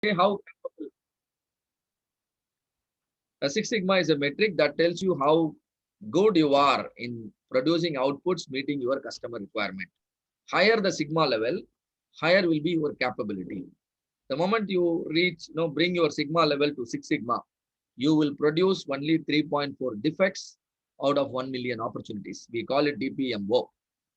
how a Six Sigma is a metric that tells you how good you are in producing outputs meeting your customer requirement. Higher the Sigma level, higher will be your capability. The moment you reach, bring your Sigma level to Six Sigma, you will produce only 3.4 defects out of 1 million opportunities. We call it DPMO.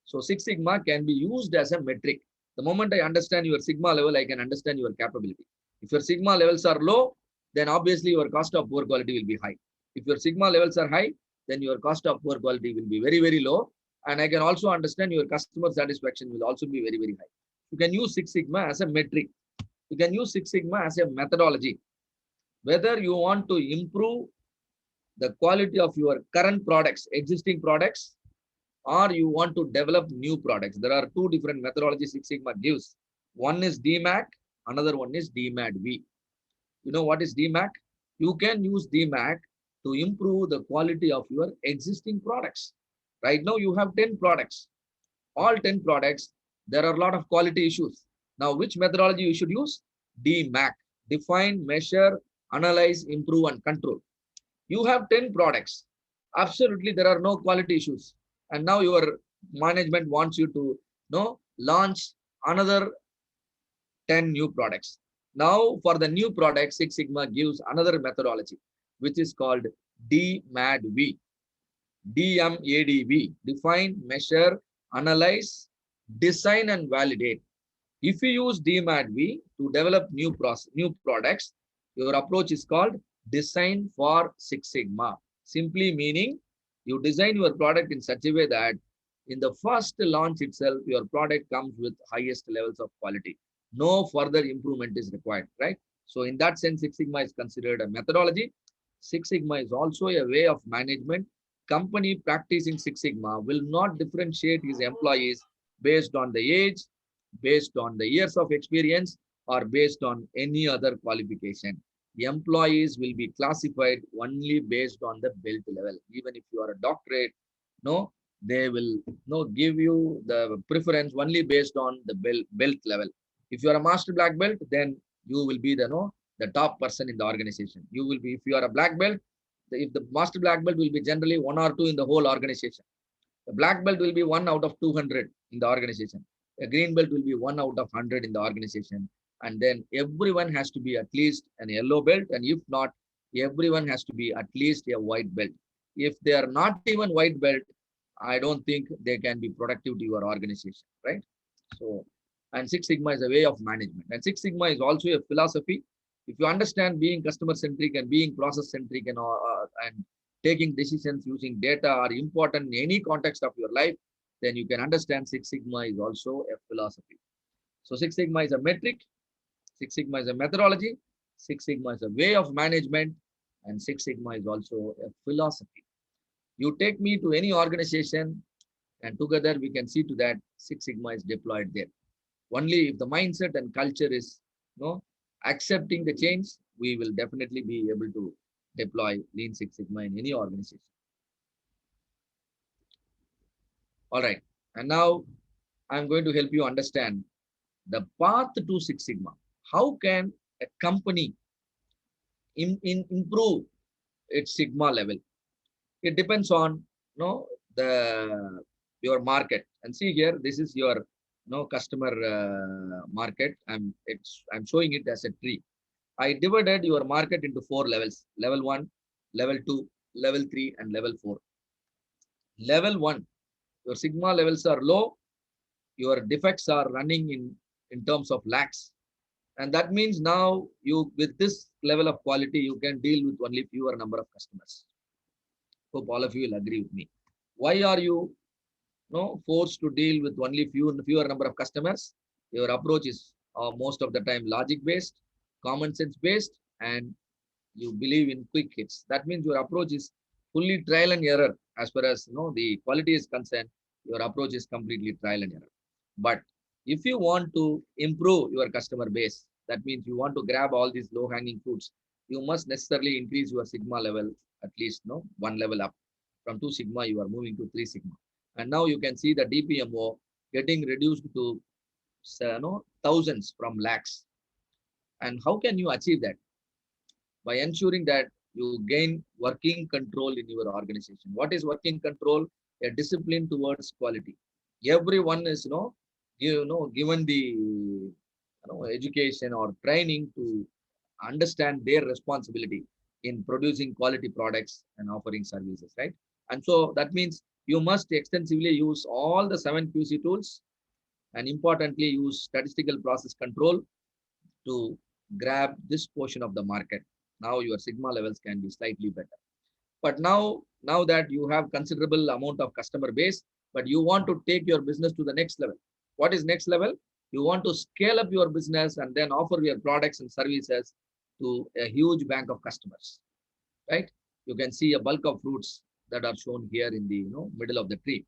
So Six Sigma can be used as a metric. The moment I understand your Sigma level, I can understand your capability. If your Sigma levels are low, then obviously your cost of poor quality will be high. If your Sigma levels are high, then your cost of poor quality will be very, very low. And I can also understand your customer satisfaction will also be very, very high. You can use Six Sigma as a metric. You can use Six Sigma as a methodology. Whether you want to improve the quality of your current products, existing products, or you want to develop new products. There are two different methodologies Six Sigma gives. One is DMAC, another one is DMAD-V. You know what is DMAC? You can use DMAC to improve the quality of your existing products. Right now you have 10 products. All 10 products, there are a lot of quality issues. Now, which methodology you should use? DMAC. Define, measure, analyze, improve, and control. You have 10 products. Absolutely, there are no quality issues. And now your management wants you to launch another 10 new products. Now, for the new product, Six Sigma gives another methodology, which is called DMADV. DMADV. Define, measure, analyze, design, and validate. If you use DMADV to develop new products, your approach is called design for Six Sigma. Simply meaning you design your product in such a way that in the first launch itself, your product comes with highest levels of quality. No further improvement is required, right? So in that sense, Six Sigma is considered a methodology. Six Sigma is also a way of management. Company practicing Six Sigma will not differentiate his employees based on the age, based on the years of experience, or based on any other qualification. The employees will be classified only based on the belt level. Even if you are a doctorate, no, they will give you the preference only based on the belt level. If you are a master black belt, then you will be the top person in the organization. You will be, if you are a black belt, if the master black belt will be generally one or two in the whole organization. The black belt will be 1 out of 200 in the organization. A green belt will be 1 out of 100 in the organization. And then everyone has to be at least an yellow belt. And if not, everyone has to be at least a white belt. If they are not even white belt, I don't think they can be productive to your organization, right? So, and Six Sigma is a way of management. And Six Sigma is also a philosophy. If you understand being customer centric and being process centric and taking decisions using data are important in any context of your life, then you can understand Six Sigma is also a philosophy. So Six Sigma is a metric, Six Sigma is a methodology, Six Sigma is a way of management, and Six Sigma is also a philosophy. You take me to any organization and together we can see to that Six Sigma is deployed there. Only if the mindset and culture is accepting the change, we will definitely be able to deploy Lean Six Sigma in any organization. All right. And now I'm going to help you understand the path to Six Sigma. How can a company improve its Sigma level? It depends on the your market. And see here, this is your customer market. I'm showing it as a tree. I divided your market into 4 levels: level 1, level 2, level 3, and level 4. Level 1, your Sigma levels are low, your defects are running in terms of lakhs. And that means now you, with this level of quality, you can deal with only fewer number of customers. Hope all of you will agree with me. Why are you forced to deal with only fewer number of customers? Your approach is most of the time logic based, common sense based, and you believe in quick hits. That means your approach is fully trial and error. As far as the quality is concerned, your approach is completely trial and error. But if you want to improve your customer base, that means you want to grab all these low hanging fruits, you must necessarily increase your Sigma level at least one level up. From 2 Sigma, you are moving to 3 Sigma. And now you can see the DPMO getting reduced to thousands from lakhs. And how can you achieve that? By ensuring that you gain working control in your organization. What is working control? A discipline towards quality. Everyone is, given the education or training to understand their responsibility in producing quality products and offering services, right? And so that means you must extensively use all the 7 QC tools, and importantly use statistical process control to grab this portion of the market. Now your sigma levels can be slightly better. But now that you have considerable amount of customer base, but you want to take your business to the next level. What is next level? You want to scale up your business and then offer your products and services to a huge bank of customers, right? You can see a bulk of fruits that are shown here in the middle of the tree.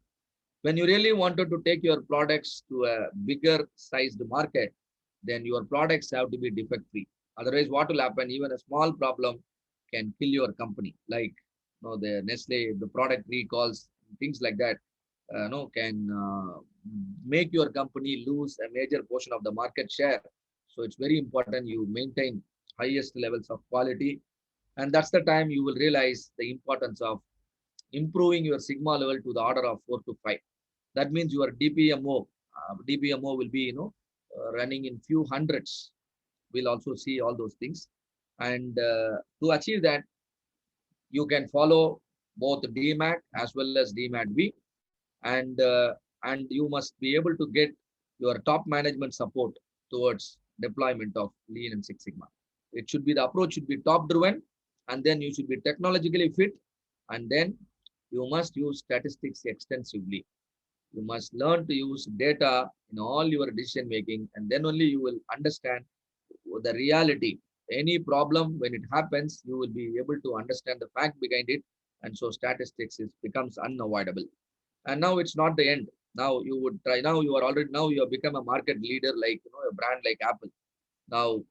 When you really wanted to take your products to a bigger sized market, then your products have to be defect free. Otherwise, what will happen? Even a small problem can kill your company. Like the Nestle, the product recalls, things like that, can make your company lose a major portion of the market share. So it's very important you maintain highest levels of quality, and that's the time you will realize the importance of improving your sigma level to the order of 4 to 5. That means your DPMO will be running in few hundreds. We'll also see all those things, and to achieve that, you can follow both DMAT as well as DMAT V, and you must be able to get your top management support towards deployment of Lean and Six Sigma. It should be, the approach should be top driven, and then you should be technologically fit, and then you must use statistics extensively. You must learn to use data in all your decision making, and then only you will understand the reality. Any problem, when it happens, you will be able to understand the fact behind it, and so statistics becomes unavoidable. And now it's not the end. Now you would try. Now you are already, now you have become a market leader, like a brand like Apple. Now,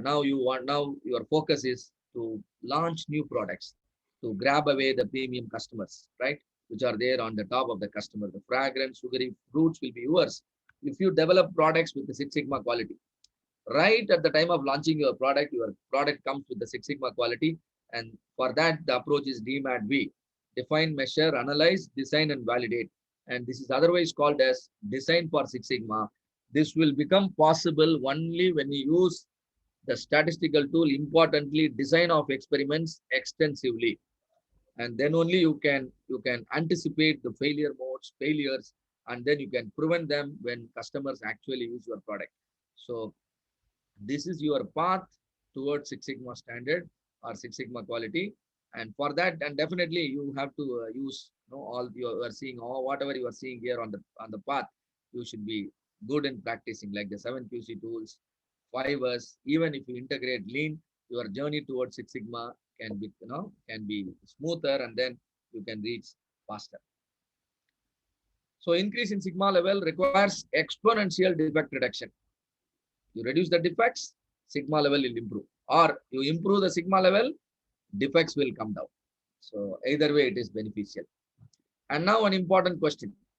now your focus is to launch new products to grab away the premium customers, right? Which are there on the top of the customer. The fragrant, sugary fruits will be yours if you develop products with the Six Sigma quality. Right at the time of launching your product comes with the Six Sigma quality, and for that the approach is DMAT V: define, measure, analyze, design, and validate. And this is otherwise called as design for Six Sigma. This will become possible only when you use the statistical tool, importantly design of experiments extensively, and then only you can anticipate the failures, and then you can prevent them when customers actually use your product. So this is your path towards Six Sigma standard or Six Sigma quality. And for that, and definitely you have to use all you are seeing, or whatever you are seeing here on the path. You should be good in practicing, like the 7 QC tools, 5 Us. Even if you integrate Lean, your journey towards Six Sigma can be smoother, and then you can reach faster. So increase in Sigma level requires exponential defect reduction. You reduce the defects, Sigma level will improve. Or you improve the Sigma level, defects will come down. So either way, it is beneficial. And now an important question.